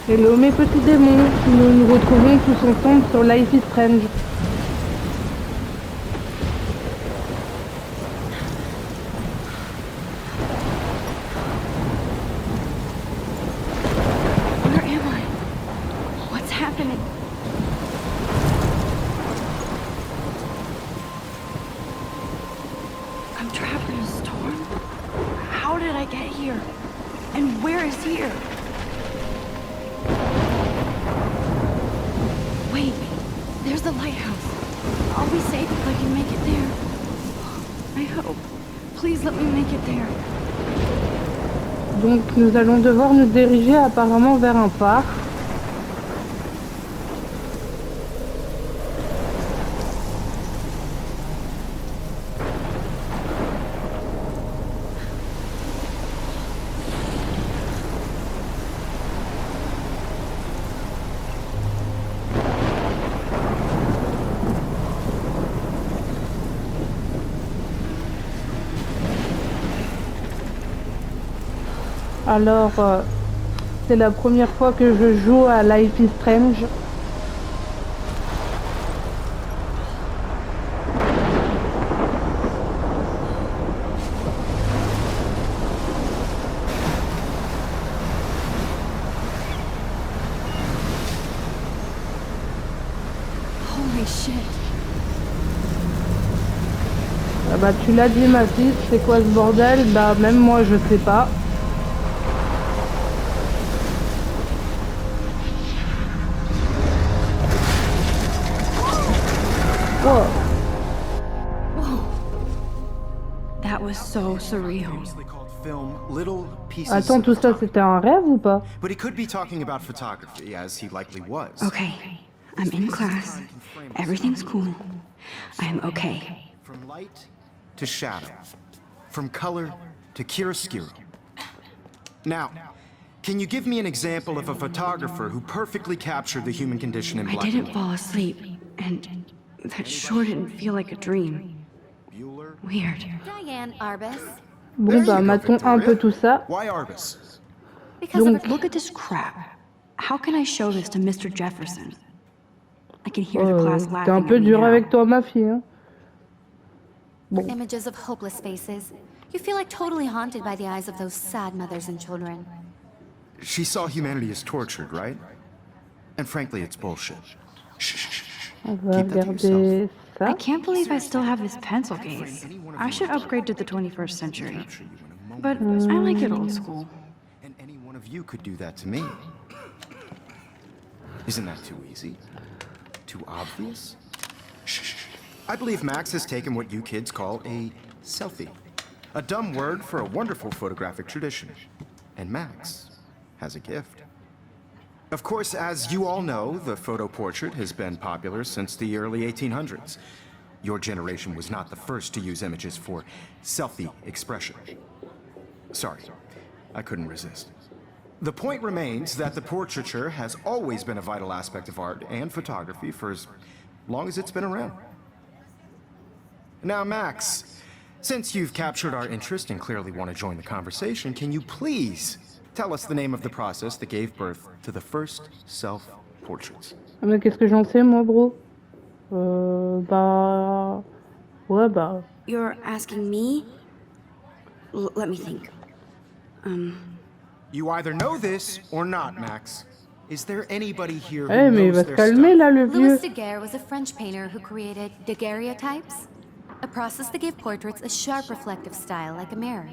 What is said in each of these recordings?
Hello mes petits démons, nous nous retrouvons tous ensemble sur Life is Strange. Where am I? What's happening? I'm trapped in a storm? How did I get here? And where is here? Wait, there's the lighthouse. I'll be safe if I can make it there. I hope. Please let me make it there. Donc nous allons devoir nous diriger apparemment vers un phare. Alors, c'est la première fois que je joue à Life is Strange. Holy shit. Ah bah tu l'as dit ma fille, c'est quoi ce bordel? Bah même moi je sais pas. Oh. That was so surreal. Attends, tout ça c'était un rêve ou pas? But he could be talking about photography, as he likely was. Okay, I'm in class. Everything's cool. I'm okay. From light to shadow, from color to chiaroscuro. Now, can you give me an example of a photographer who perfectly captured the human condition in I black and didn't white? fall asleep, and that sure didn't feel like a dream. Bueller? Weird. Diane Arbus. Bon There bah you go, matons un Victoria. peu tout ça. Why Arbus? Because Donc, of Look at this crap. How can I show this to Mr. Jefferson? I can hear the class t'es laughing un peu at me dur now. avec toi ma fille. Hein. images of hopeless faces. You feel like totally haunted by the eyes of those sad mothers and children. She saw humanity as tortured, right? And frankly, it's bullshit. Shh, shh, shh, shh. On va Keep that to regarder yourself. I ça. can't believe I still have this pencil case. I should upgrade to the 21st century. Capture you in a moment. But I like it old school. And any one of you could do that to me. Isn't that too easy? Too obvious? Shh, shh, shh. I believe Max has taken what you kids call a selfie. A dumb word for a wonderful photographic tradition. And Max has a gift. Of course, as you all know, the photo portrait has been popular since the early 1800s. Your generation was not the first to use images for selfie expression. Sorry, I couldn't resist. The point remains that the portraiture has always been a vital aspect of art and photography for as long as it's been around. Now, Max, since you've captured our interest and clearly want to join the conversation, can you please tell us the name of the process that gave birth to the first self-portraits? Ah, mais qu'est-ce que j'en sais moi bro? Bah... Ouais bah... You're asking me? Let me think. You either know this or not, Max. Is there anybody here who Eh mais il knows va se their calmer stuff? là le vieux. Louis Daguerre was a French painter who created daguerreotypes, a process that gave portraits a sharp reflective style like a mirror.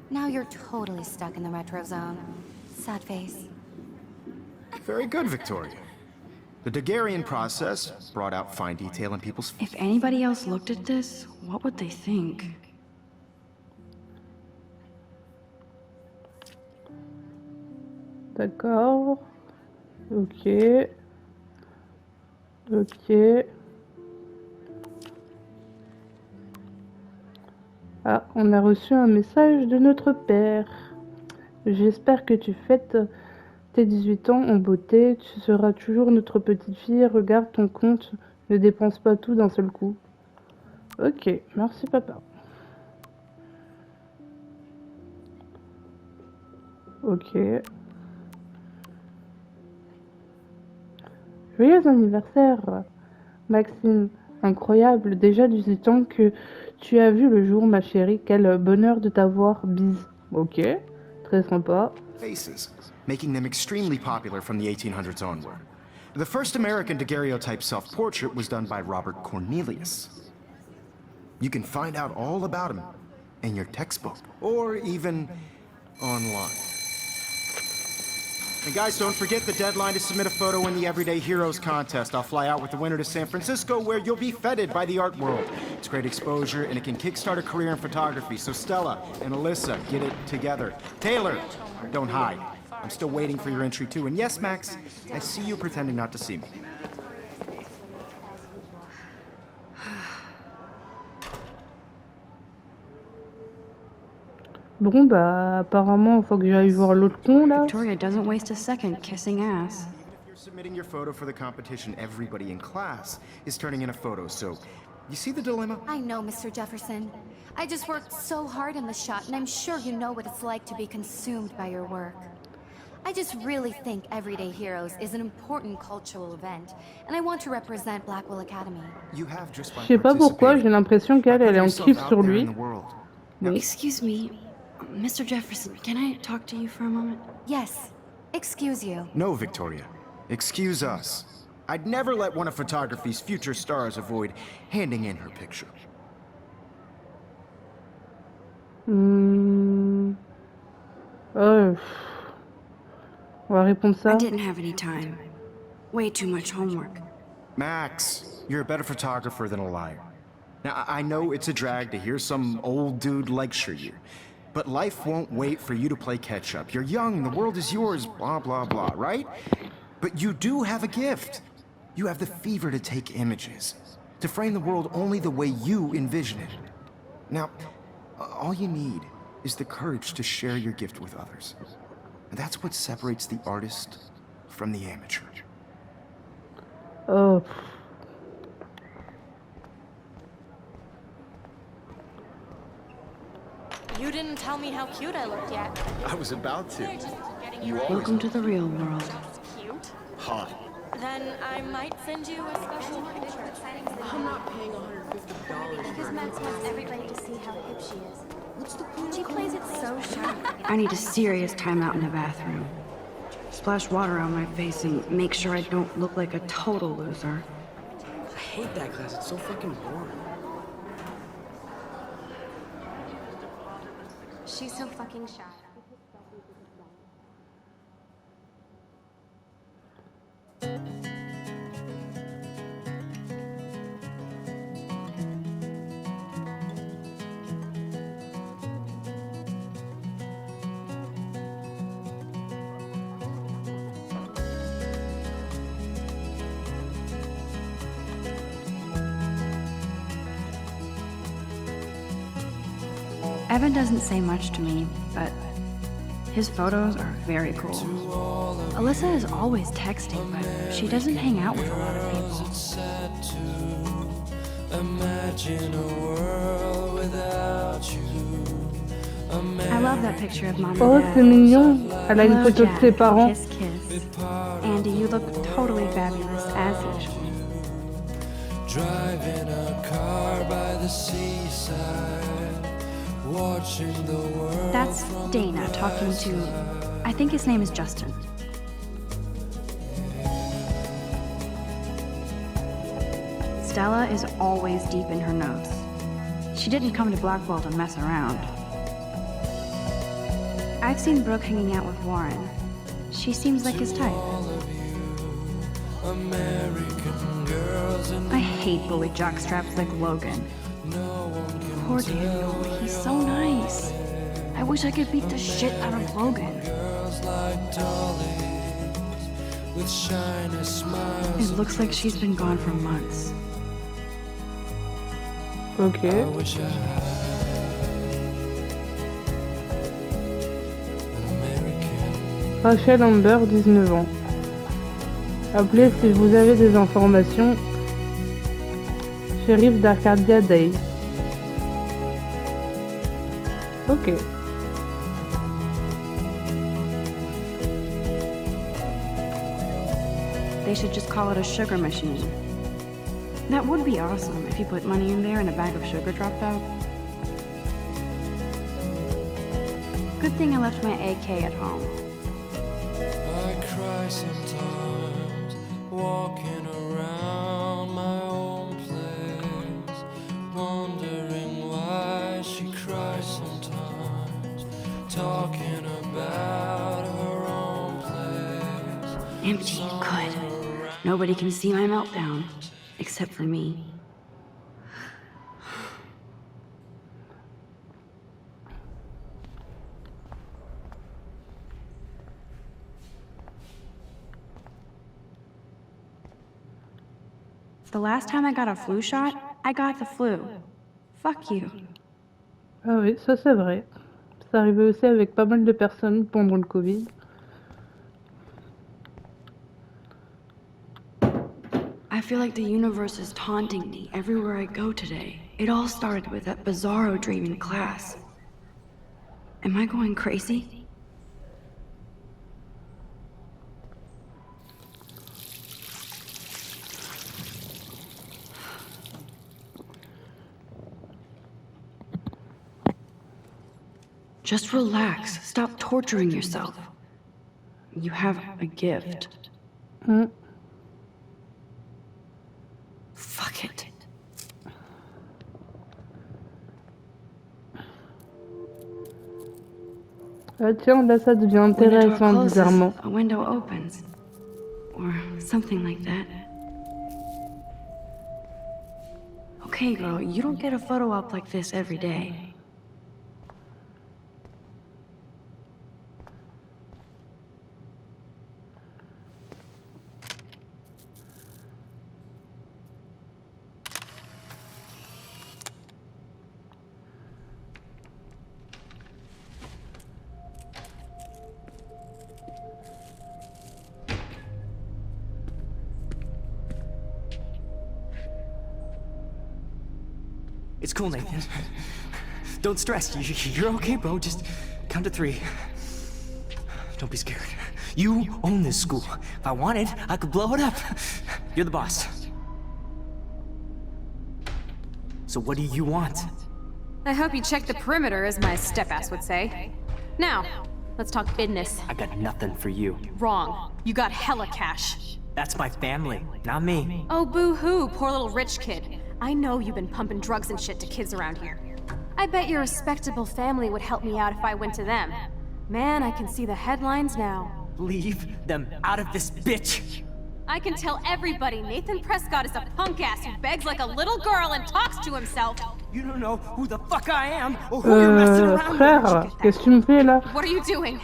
Now you're totally stuck in the retro zone. Sad face. Very good, Victoria. The Daguerrean process brought out fine detail in people's If anybody else looked at this, what would they think? D'accord. Ok. Ok. Ah, on a reçu un message de notre père. J'espère que tu fêtes tes 18 ans en beauté. Tu seras toujours notre petite fille. Regarde ton compte. Ne dépense pas tout d'un seul coup. Ok, merci papa. Ok. Joyeux anniversaire, Maxime. Incroyable, déjà 18 ans que tu as vu le jour, ma chérie. Quel bonheur de t'avoir, bise. Ok, très sympa. Faces, making them extremely popular from the 1800s onward. The first American daguerreotype self-portrait was done by Robert Cornelius. You can find out all about him in your textbook, or even online. And guys, don't forget the deadline to submit a photo in the Everyday Heroes contest. I'll fly out with the winner to San Francisco, where you'll be feted by the art world. It's great exposure, and it can kickstart a career in photography. So Stella and Alyssa, get it together. Taylor, don't hide. I'm still waiting for your entry too. And yes, Max, I see you pretending not to see me. Bon, bah, apparemment, faut que j'aille voir l'autre con, là. Victoria doesn't waste a second kissing ass. If you're submitting your photo for the competition, everybody in class is turning in a photo, so you see the dilemma? I know, Mr. Jefferson. I just worked so hard on the shot, and I'm sure you know what it's like to be consumed by your work. I just really think Everyday Heroes is an important cultural event, and I want to represent Blackwell Academy. You have just by Je sais pas pourquoi, j'ai l'impression qu'elle est en kiff sur lui. Oui. Excuse me, Mr. Jefferson, can I talk to you for a moment? Yes, excuse you. No, Victoria. Excuse us. I'd never let one of photography's future stars avoid handing in her picture. On va répondre ça. I didn't have any time. Way too much homework. Max, you're a better photographer than a liar. Now, I know it's a drag to hear some old dude lecture you, but life won't wait for you to play catch-up. You're young, the world is yours, blah, blah, blah, right? But you do have a gift. You have the fever to take images, to frame the world only the way you envision it. Now, all you need is the courage to share your gift with others. And that's what separates the artist from the amateur. Oh. You didn't tell me how cute I looked yet. I was about to. You Welcome to the real world. Cute? hot. Then I might send you a special picture. I'm not paying $150. Because Max wants everybody to see how hip she is. What's the point? She plays it so sharp. I need a serious timeout in the bathroom. Splash water on my face and make sure I don't look like a total loser. I hate that class. It's so fucking boring. She's so fucking shy. Evan doesn't say much to me, but his photos are very cool. Alyssa is always texting, but she doesn't hang out with a lot of people. I love that picture of Mom Oh, and c'est Dad. mignon. Elle a une Hello, photo de Jack. ses parents. Kiss, kiss. Andy, you look totally fabulous, as usual. Driving a car by the seaside, watching the world. That's Dana talking to, I think his name is Justin. Stella is always deep in her notes. She didn't come to Blackwell to mess around. I've seen Brooke hanging out with Warren. She seems like his type. American girls and I hate bully jockstraps like Logan. Poor Daniel, he's so nice. I wish I could beat the shit out of Logan. girls like dollies with shiny smiles. It looks like she's been gone for months. Ok. I wish I had an American. Rachel Amber, 19 ans. Appelez si vous avez des informations. Shérif d'Arcadia Day. Ok. they should just call it a sugar machine. That would be awesome if you put money in there and a bag of sugar dropped out. Good thing I left my AK at home. I cry sometimes, walking around my own place, wondering why she cries sometimes, talking about her own place. Empty, good. Nobody can see my meltdown, except for me. The last time I got a flu shot, I got the flu. Fuck you. Ah oui, ça c'est vrai. Ça arrivait aussi avec pas mal de personnes pendant le Covid. I feel like the universe is taunting me everywhere I go today. It all started with that bizarro dream in class. Am I going crazy? Just relax. Stop torturing yourself. You have a gift. Fuck it. Ah tiens, là ça devient When a door intéressant closes, bizarrement. a window opens. Or something like that. Okay, girl, you don't get a photo op like this every day. It's cool, Nathan. Don't stress. You're okay, bro. Just count to 3. Don't be scared. You own this school. If I wanted, I could blow it up. You're the boss. So what do you want? I hope you checked the perimeter, as my step-ass would say. Now, let's talk business. I got nothing for you. Wrong. You got hella cash. That's my family, not me. Oh, boo-hoo, poor little rich kid. I know you've been pumping drugs and shit to kids around here. I bet your respectable family would help me out if I went to them. Man, I can see the headlines now. Leave them out of this bitch. I can tell everybody Nathan Prescott is a punk ass who begs like a little girl and talks to himself. You don't know who the fuck I am or who you're messing around Frère, with. qu'est-ce que tu me fais là? What are you doing?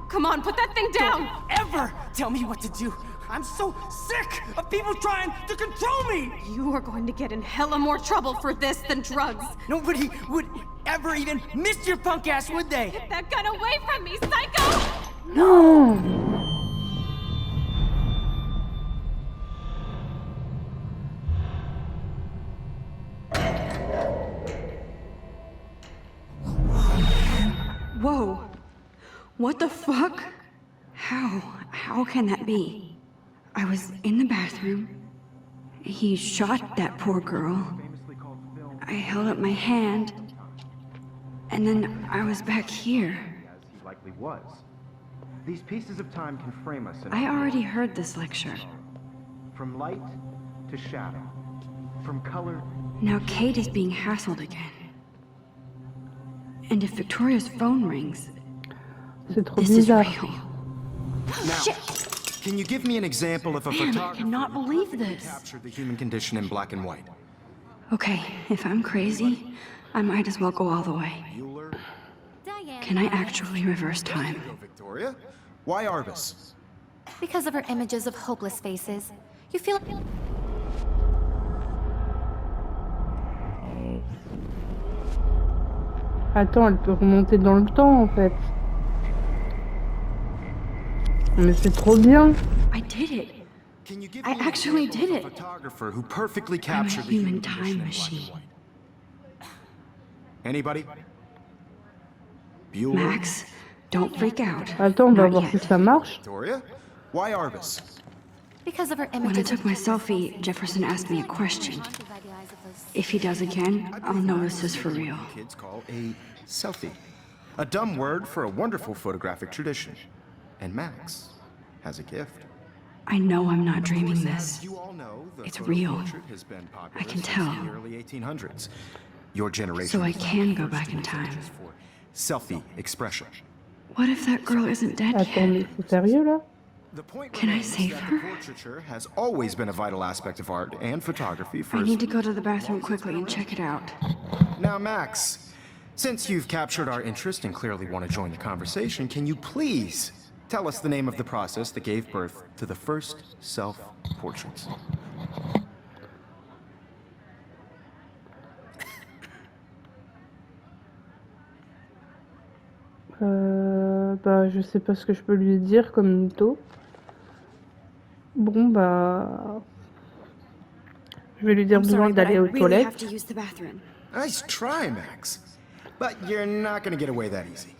Come on, put that thing down! Don't ever tell me what to do. I'm so sick of people trying to control me! You are going to get in hella more trouble for this than drugs. Nobody would ever even miss your punk ass, would they? Get that gun away from me, psycho! Non! Whoa. What the fuck? How can that be? I was in the bathroom. He shot that poor girl. I held up my hand. And then I was back here. As he likely was. These pieces of time can frame us in I already heard this lecture. from light to shadow, from color. Now Kate is being hassled again. And if Victoria's phone rings, C'est trop this is bizarre. real. Now, Shit! can you give me an example of a Man, I photographer cannot who believe perfectly this. captured the human condition in black and white? Okay, if I'm crazy, I might as well go all the way. Bueller? Diane. Can I actually reverse time? Go, Victoria. Why Arbus? Because of her images of hopeless faces. You feel... Attends, elle peut remonter dans le temps en fait. Mais c'est trop bien. I did it. Can you give I me an actually example did of a it. photographer who perfectly I'm a captured the human human condition time in black machine. and white? Anybody? Bueller? Max, don't freak out. Attends, on va Not voir yet. si ça marche. Victoria? Why Arbus? Because of her When images. I took my selfie, Jefferson asked me a question. If he does again, I'll know this is for real. Kids call a selfie. A dumb word for a wonderful photographic tradition. And Max has a gift. I know I'm not dreaming this. You all know, the It's photo real. portrait has been popular I can since tell. the early 1800s. Your generation. So I was can the go first back to in use time. images for selfie expression. What if that girl isn't dead Attends, yet? mais c'est sérieux là? The point Can I remains save that her? the portraiture has always been a vital aspect of art and photography for I need to go to the bathroom quickly and check it out. Now, Max, since you've captured our interest and clearly want to join the conversation, can you please tell us the name of the process that gave birth to the first self-portraits? Bah, je sais pas ce que je peux lui dire comme mytho. Bon, bah. Je vais lui dire I'm besoin sorry, but I d'aller aux really toilettes. have to use the bathroom. Nice try, Max. But you're not going to get away that easy.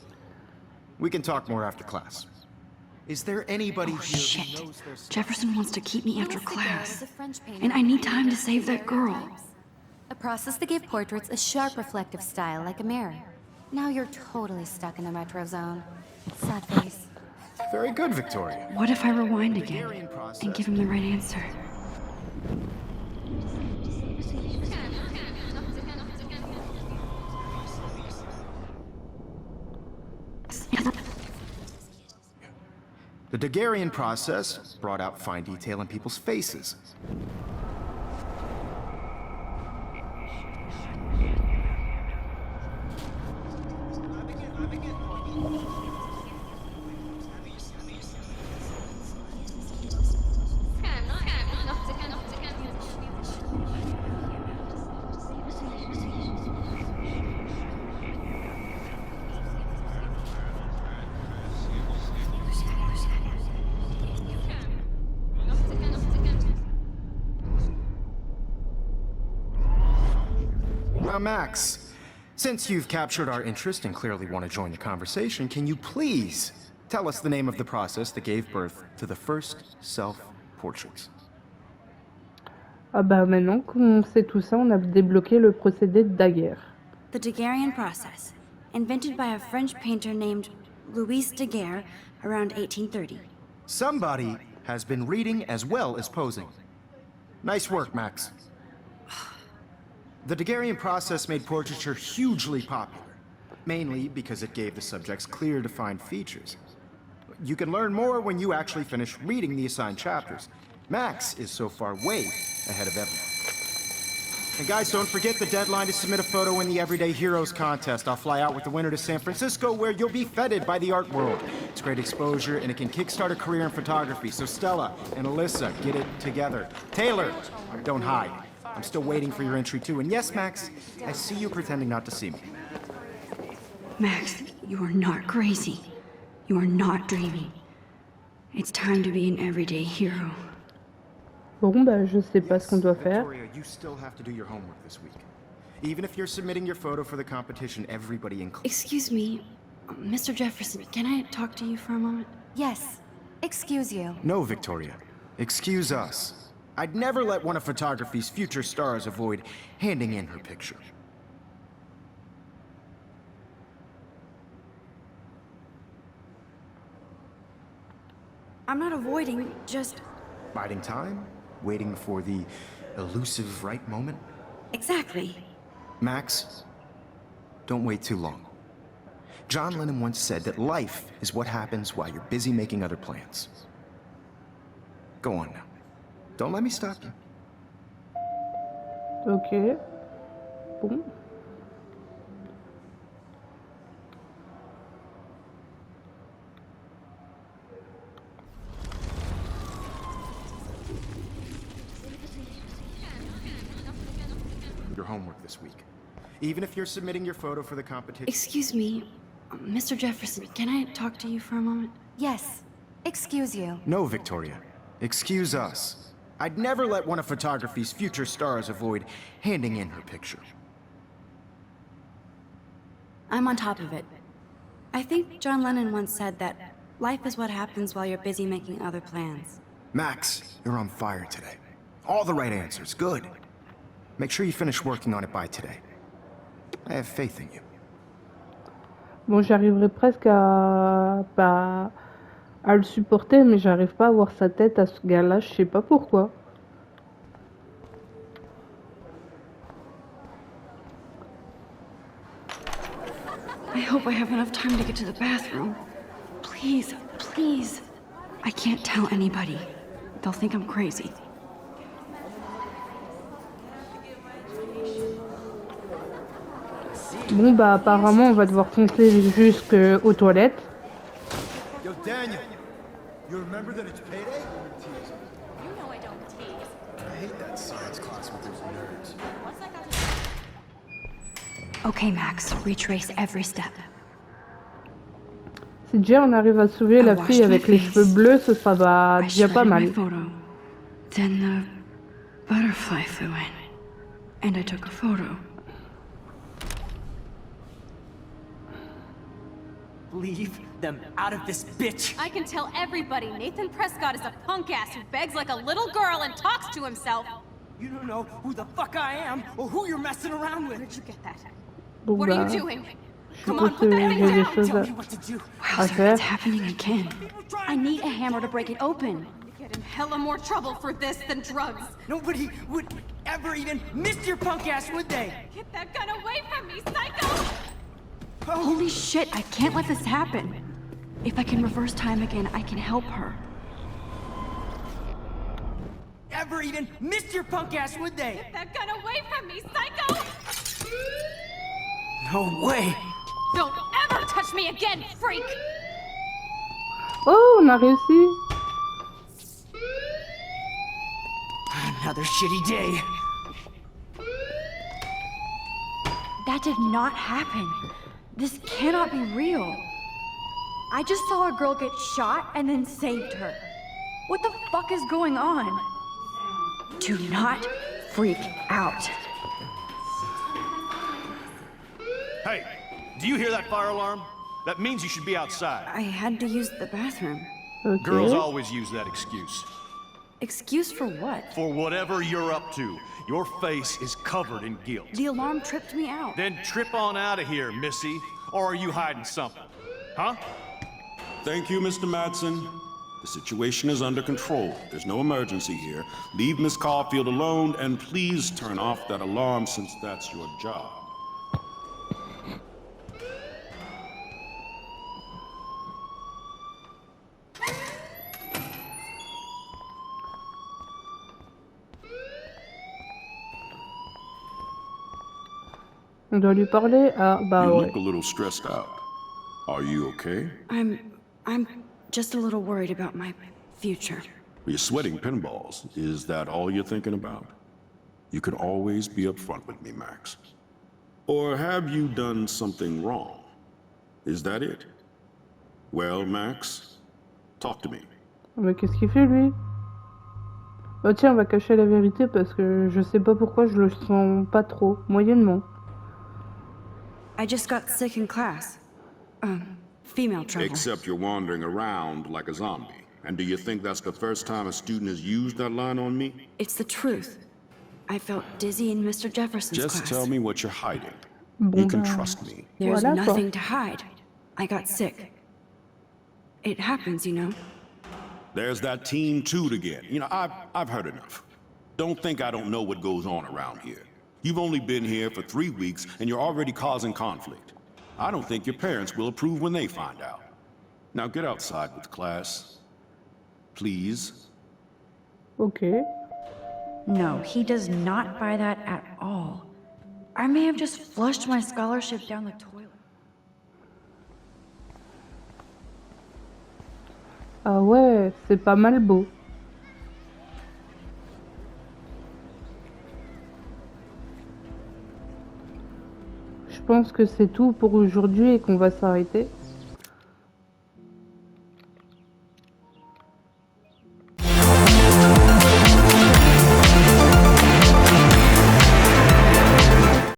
We can talk more after class. Is there anybody Oh, here shit. who knows their stuff? Jefferson wants to keep me after Louis Daguerre class. is a French painter And I need who time to painted save that girl. stereotypes. A process that gave portraits a sharp reflective style like a mirror. Now you're totally stuck in the retro zone. Sad face. Very good, Victoria. What if I rewind again and give him the right answer? The Daguerrean process brought out fine detail in people's faces. Now, Max, since you've captured our interest and clearly want to join the conversation, can you please tell us the name of the process that gave birth to the first self-portraits? Ah bah maintenant qu'on sait tout ça, on a débloqué le procédé de Daguerre. The Daguerrean process, invented by a French painter named Louis Daguerre around 1830. Somebody has been reading as well as posing. Nice work, Max. The Daguerrean process made portraiture hugely popular, mainly because it gave the subjects clear, defined features. You can learn more when you actually finish reading the assigned chapters. Max is so far way ahead of everyone. And guys, don't forget the deadline to submit a photo in the Everyday Heroes contest. I'll fly out with the winner to San Francisco, where you'll be feted by the art world. It's great exposure, and it can kickstart a career in photography. So Stella and Alyssa, get it together. Taylor, don't hide. I'm still waiting for your entry too. And yes, Max, I see you pretending not to see me. Max, you are not crazy. You are not dreaming. It's time to be an everyday hero. Bon, bah je sais pas ce qu'on doit faire. Victoria, you still have to do your homework this week. Even if you're submitting your photo for the competition, everybody includes. Excuse me, Mr. Jefferson, can I talk to you for a moment? Yes. Excuse you. No, Victoria. Excuse us. I'd never let one of photography's future stars avoid handing in her picture. I'm not avoiding, just... Biding time? Waiting for the elusive right moment? Exactly. Max, don't wait too long. John Lennon once said that life is what happens while you're busy making other plans. Go on now. Don't let me stop you. Ok. Bon. Your homework this week. Even if you're submitting your photo for the competition. Excuse me, Mr. Jefferson, can I talk to you for a moment? Yes. Excuse you. No, Victoria. Excuse us. I'd never let one of photography's future stars avoid handing in her picture. I'm on top of it. I think John Lennon once said that life is what happens while you're busy making other plans. Max, you're on fire today. All the right answers, good. Make sure you finish working on it by today. I have faith in you. Bon, j'arriverai presque à le supporter, mais j'arrive pas à voir sa tête à ce gars-là, je sais pas pourquoi. I hope I have enough time to get to the bathroom. Please, please. I can't tell anybody. They'll think I'm crazy. Bon, bah apparemment, on va devoir foncer jusqu'aux toilettes. Yo, Daniel, you remember that it's payday? You know I don't tease. I hate that science class with those nerds. What's that got to Okay, Max, retrace every step. Si déjà on arrive à sauver la fille avec les cheveux bleus, ce sera I déjà pas shredded mal. my photo. Then the butterfly flew in, and I took a photo. Leave them out of this bitch. I can tell everybody Nathan Prescott is a punk ass who begs like a little girl and talks to himself. You don't know who the fuck I am or who you're messing around with. Where'd you get that? Bon, What bah, are you doing? je Come suppose on, put que that thing j'ai des down. choses Tell me what to do. à faire. It's happening again. I need a hammer to break it open. You get in hella more trouble for this than drugs. Nobody would ever even miss your punk ass, would they? Get that gun away from me, psycho! Holy shit, I can't let this happen. If I can reverse time again, I can help her. Ever even miss your punk ass, would they? Get that gun away from me, psycho! No way. Don't ever touch me again, freak! Oh, on a réussi. Another shitty day. That did not happen. This cannot be real. I just saw a girl get shot and then saved her. What the fuck is going on? Do not freak out. Hey, do you hear that fire alarm? That means you should be outside. I had to use the bathroom. Ok. Girls always use that excuse. Excuse for what? For whatever you're up to, your face is covered in guilt. The alarm tripped me out. Then trip on out of here, Missy. Or are you hiding something? Huh? Thank you, Mr. Madsen. The situation is under control. There's no emergency here. Leave Miss Caulfield alone, and please turn off that alarm since that's your job. On doit lui parler. Ah, bah You ouais. look a little stressed out. Are you okay? I'm just a little worried about my future. You're sweating pinballs. Is that all you're thinking about? You can always be upfront with me, Max. Or have you done something wrong? Is that it? Well, Max, talk to me. Mais qu'est-ce qu'il fait lui? Oh tiens, on va cacher la vérité parce que je sais pas pourquoi je le sens pas trop, moyennement. I just got sick in class. Female trouble. Except you're wandering around like a zombie. And do you think that's the first time a student has used that line on me? It's the truth. I felt dizzy in Mr. Jefferson's Just class. tell me what you're hiding. Bon, You can bah, trust me. There's Voilà, quoi. nothing to hide. I got sick. It happens, you know. There's that Team Toot again. You know, I've heard enough. Don't think I don't know what goes on around here. You've only been here for 3 weeks, and you're already causing conflict. I don't think your parents will approve when they find out. Now get outside with class. Please. Ok. No, he does not buy that at all. I may have just flushed my scholarship down the toilet. Ah ouais, c'est pas mal beau. Je pense que c'est tout pour aujourd'hui et qu'on va s'arrêter.